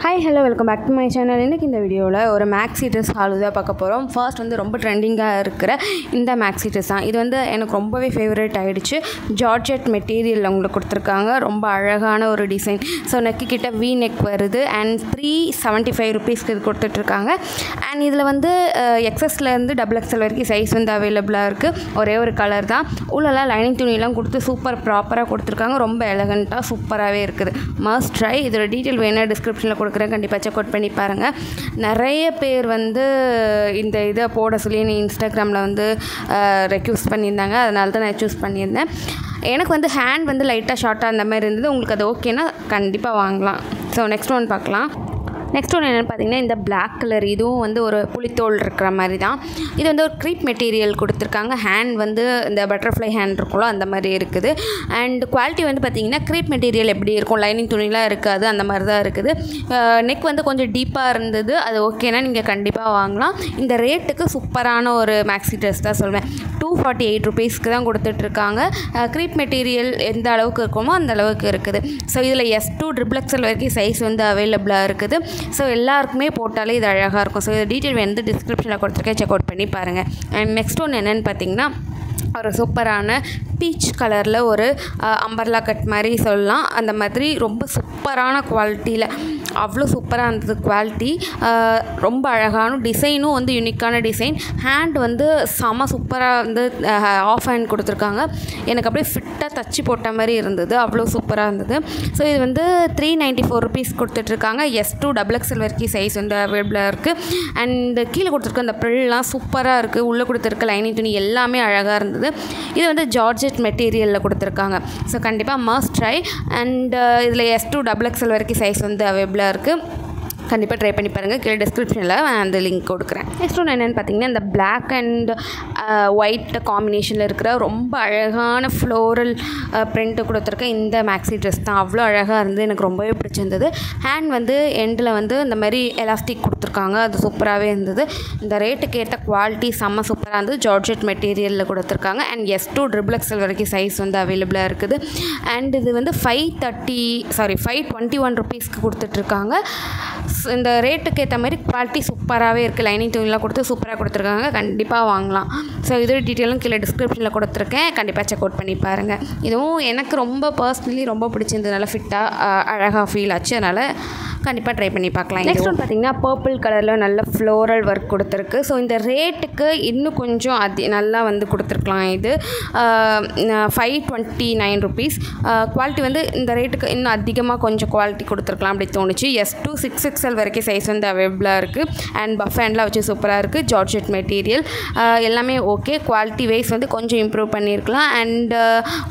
Hi, hello, welcome back to my channel. இன்னைக்கு இந்த வீடியோவில் ஒரு மேக்ஸி ட்ரெஸ் ஹால் தான் பார்க்க போகிறோம். ஃபர்ஸ்ட் வந்து ரொம்ப ட்ரெண்டிங்காக இருக்கிற இந்த மேக்ஸி ட்ரெஸ் தான். இது வந்து எனக்கு ரொம்பவே ஃபேவரட் ஆகிடுச்சு. ஜார்ஜெட் மெட்டீரியல் உங்களுக்கு கொடுத்துருக்காங்க. ரொம்ப அழகான ஒரு டிசைன். ஸோ நெக்கு கிட்ட வி நெக் வருது அண்ட் 375 ருபீஸ்க்கு இது கொடுத்துட்ருக்காங்க. அண்ட் இதில் வந்து எக்ஸஸ்லேருந்து XXL வரைக்கும் சைஸ் வந்து அவைலபிளாக இருக்குது. ஒரே ஒரு கலர் தான். உள்ளெல்லாம் லைனிங் துணியெல்லாம் கொடுத்து சூப்பர் ப்ராப்பராக கொடுத்துருக்காங்க. ரொம்ப எலகண்ட்டாக சூப்பராகவே இருக்குது. Must try. இதோட டீட்டெயில் வேணால் டிஸ்கிரிப்ஷனில் கொடுக்குறேன், கண்டிப்பாக செக் அவுட் பண்ணி பாருங்கள். நிறைய பேர் வந்து இந்த இதை போட சொல்லி இன்ஸ்டாகிராமில் வந்து ரெக்யூஸ்ட் பண்ணியிருந்தாங்க. அதனால தான் நான் சூஸ் பண்ணியிருந்தேன். எனக்கு வந்து ஹேண்ட் வந்து லைட்டாக ஷார்ட்டாக அந்த மாதிரி இருந்தது. உங்களுக்கு அது ஓகேனா கண்டிப்பாக வாங்கலாம். ஸோ நெக்ஸ்ட் ஒன் பார்க்கலாம். நெக்ஸ்ட் ஒன்று என்னென்னு பார்த்தீங்கன்னா, இந்த பிளாக் கலர் இதுவும் வந்து ஒரு புளித்தோல் இருக்கிற மாதிரி தான். இது வந்து ஒரு க்ரீப் மெட்டீரியல் கொடுத்துருக்காங்க. ஹேண்ட் வந்து இந்த பட்டர்ஃப்ளை ஹேண்ட் இருக்கும்ல அந்த மாதிரி இருக்குது. அண்ட் குவாலிட்டி வந்து பார்த்திங்கன்னா க்ரீப் மெட்டீரியல் எப்படி இருக்கும், லைனிங் துணிலாம் இருக்காது, அந்த மாதிரி தான் இருக்குது. நெக் வந்து கொஞ்சம் டீப்பாக இருந்தது. அது ஓகேனா நீங்கள் கண்டிப்பாக வாங்கலாம். இந்த ரேட்டுக்கு சூப்பரான ஒரு மேக்ஸி ட்ரெஸ் தான் சொல்வேன். 248 ருபீஸ்க்கு தான் கொடுத்துட்ருக்காங்க. க்ரீப் மெட்டீரியல் எந்த அளவுக்கு இருக்குமோ அந்த அளவுக்கு இருக்குது. ஸோ இதில் S2 XXL வரைக்கும் சைஸ் வந்து அவைலபிளாக இருக்குது. ஸோ எல்லாருக்குமே போட்டாலே இது அழகாக இருக்கும். ஸோ இது டீட்டெயில் வந்து டிஸ்கிரிப்ஷனில் கொடுத்துருக்கேன், செக் அவுட் பண்ணி பாருங்கள். அண்ட் நெக்ஸ்ட் ஒன்று என்னென்னு பார்த்தீங்கன்னா, ஒரு சூப்பரான பீச் கலரில் ஒரு அம்பர்லா கட் மாதிரி சொல்லலாம். அந்த மாதிரி ரொம்ப சூப்பரான குவாலிட்டியில் அவ்வளோ சூப்பராக இருந்தது குவாலிட்டி. ரொம்ப அழகான டிசைனும் வந்து யூனிக்கான டிசைன். ஹேண்ட் வந்து செம சூப்பராக வந்து ஆஃப் ஹேண்ட் கொடுத்துருக்காங்க. எனக்கு அப்படியே ஃபிட்டாக தச்சு போட்ட மாதிரி இருந்தது. அவ்வளோ சூப்பராக இருந்தது. ஸோ இது வந்து 394 ருபீஸ் கொடுத்துட்ருக்காங்க. S2 XXL வரைக்கும் சைஸ் வந்து அவைலபிளாக இருக்குது. அண்ட் கீழே கொடுத்துருக்க அந்த ப்ரில்லாம் சூப்பராக இருக்குது. உள்ளே கொடுத்துருக்க லைனிங் துணி எல்லாமே அழகாக இருந்தது. இது வந்து ஜார்ஜெட் மெட்டீரியலில் கொடுத்துருக்காங்க. ஸோ கண்டிப்பாக மஸ்ட் ட்ரை. அண்ட் இதில் S2 XXL வரைக்கும் சைஸ் வந்து அவைலபிளாக இருக்குது. கண்டிப்பாக ட்ரை பண்ணி பாருங்கள். கீழே டிஸ்கிரிப்ஷனில் அந்த லிங்க் கொடுக்குறேன். நெக்ஸ்ட் ஒன்று என்னென்னு பார்த்தீங்கன்னா, இந்த பிளாக் அண்ட் ஒயிட் காம்பினேஷனில் இருக்கிற ரொம்ப அழகான ஃப்ளோரல் பிரிண்ட்டு கொடுத்துருக்கேன் இந்த மேக்ஸி ட்ரெஸ் தான். அவ்வளோ அழகாக இருந்து எனக்கு ரொம்பவே பிடிச்சிருந்தது. ஹேண்ட் வந்து எண்டில் வந்து இந்த மாதிரி எலாஸ்டிக் கொடுத்துருக்காங்க. அது சூப்பராகவே இருந்தது. இந்த ரேட்டுக்கு ஏற்ற குவாலிட்டி செம்ம சூப்பராக இருந்தது. ஜார்ஜெட் மெட்டீரியலில் கொடுத்துருக்காங்க. அண்ட் S2 XXL வரைக்கும் சைஸ் வந்து அவைலபிளாக இருக்குது. அண்ட் இது வந்து 521 ருபீஸ்க்கு கொடுத்துட்ருக்காங்க. இந்த ரேட்டுக்கு ஏற்ற மாதிரி குவாலிட்டி சூப்பராகவே இருக்குது. லைனிங் துணிலாம் கொடுத்து சூப்பராக கொடுத்துருக்காங்க. கண்டிப்பாக வாங்கலாம். ஸோ இதோட டீட்டெயிலும் கீழே டிஸ்கிரிப்ஷனில் கொடுத்துருக்கேன், கண்டிப்பாக செக் அவுட் பண்ணி பாருங்கள். இதுவும் எனக்கு ரொம்ப பர்சனலி ரொம்ப பிடிச்சிருந்தது. நல்லா ஃபிட்டாக அழகாக ஃபீல் ஆச்சு. அதனால் கண்டிப்பாக ட்ரை பண்ணி பார்க்கலாம். நெக்ஸ்ட் ஒன்று பார்த்தீங்கன்னா, பர்பிள் கலரில் நல்ல ஃப்ளோரல் ஒர்க் கொடுத்துருக்கு. ஸோ இந்த ரேட்டுக்கு இன்னும் கொஞ்சம் நல்லா வந்து கொடுத்துருக்கலாம். இது 529 ருபீஸ். குவாலிட்டி வந்து இந்த ரேட்டுக்கு இன்னும் அதிகமாக கொஞ்சம் குவாலிட்டி கொடுத்துருக்கலாம் அப்படி தோணுச்சு. S2 6XL வரைக்கும் சைஸ் வந்து அவைலபிளாக இருக்குது. அண்ட் பஃப் ஹேண்ட்லாம் வச்சு சூப்பராக இருக்குது. ஜார்ஜெட் மெட்டீரியல் எல்லாமே ஓகே. குவாலிட்டி வைஸ் வந்து கொஞ்சம் இம்ப்ரூவ் பண்ணியிருக்கலாம். அண்ட்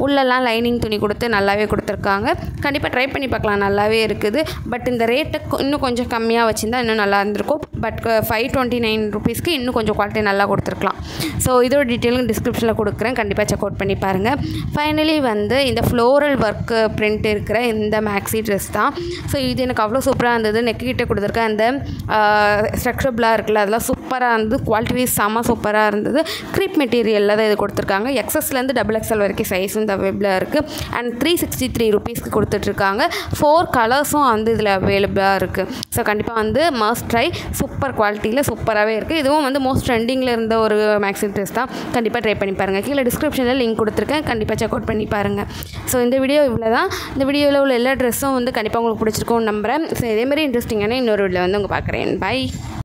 உள்ளெல்லாம் லைனிங் துணி கொடுத்து நல்லாவே கொடுத்துருக்காங்க. கண்டிப்பாக ட்ரை பண்ணி பார்க்கலாம், நல்லாவே இருக்குது. பட் இந்த ரேட்டுக்கு இன்னும் கொஞ்சம் கம்மியாக வச்சுருந்தா இன்னும் நல்லா இருந்திருக்கும். பட் 529 ருபீஸ்க்கு இன்னும் கொஞ்சம் குவாலிட்டி நல்லா கொடுத்துருக்கலாம். ஸோ இதோட டீட்டெயிலும் டிஸ்கிரிப்ஷனில் கொடுக்குறேன், கண்டிப்பாக செக் அவுட் பண்ணி பாருங்கள். ஃபைனலி வந்து இந்த ஃப்ளோரல் ஒர்க்கு பிரிண்ட் இருக்கிற இந்த மேக்ஸி ட்ரெஸ் தான். ஸோ இது எனக்கு அவ்வளோ சூப்பராக இருந்தது. நெக்கு கிட்டே கொடுத்துருக்க அந்த ஸ்ட்ரக்சர்பிளாக இருக்குல்ல, அதெல்லாம் சூப்பராக இருந்தது. குவாலிட்டி வைஸ் செம்ம சூப்பராக இருந்தது. க்ரீப் மெட்டீரியலில் தான் இது கொடுத்துருக்காங்க. XXலேருந்து XXL வரைக்கும் சைஸ் வந்து அவைலபிளாக இருக்குது. அண்ட் 363 ருபீஸ்க்கு கொடுத்துட்ருக்காங்க. 4 கலர்ஸும் வந்து இதில் அவைலபிளாக இருக்குது. ஸோ கண்டிப்பாக வந்து மஸ்ட் ட்ரை. சூப்பர் குவாலிட்டியில் சூப்பராகவே இருக்குது. இதுவும் வந்து மோஸ்ட் ட்ரெண்டிங்கில் இருந்த ஒரு மேக்ஸி ட்ரெஸ் தான். கண்டிப்பாக ட்ரை பண்ணி பாருங்கள். கீழே டிஸ்கிரிப்ஷனில் லிங்க் கொடுத்துருக்கேன், கண்டிப்பாக செக் அவுட் பண்ணி பாருங்கள். ஸோ இந்த வீடியோ இவ்வளோ தான். இந்த வீடியோவில் உள்ள எல்லா ட்ரெஸ்ஸும் வந்து கண்டிப்பாக உங்களுக்கு பிடிச்சிருக்கும்னு நம்புகிறேன். ஸோ இதேமாதிரி இன்ட்ரெஸ்டிங்கான இன்னொரு வீடியோவில் வந்து உங்கள் பார்க்குறேன். பை.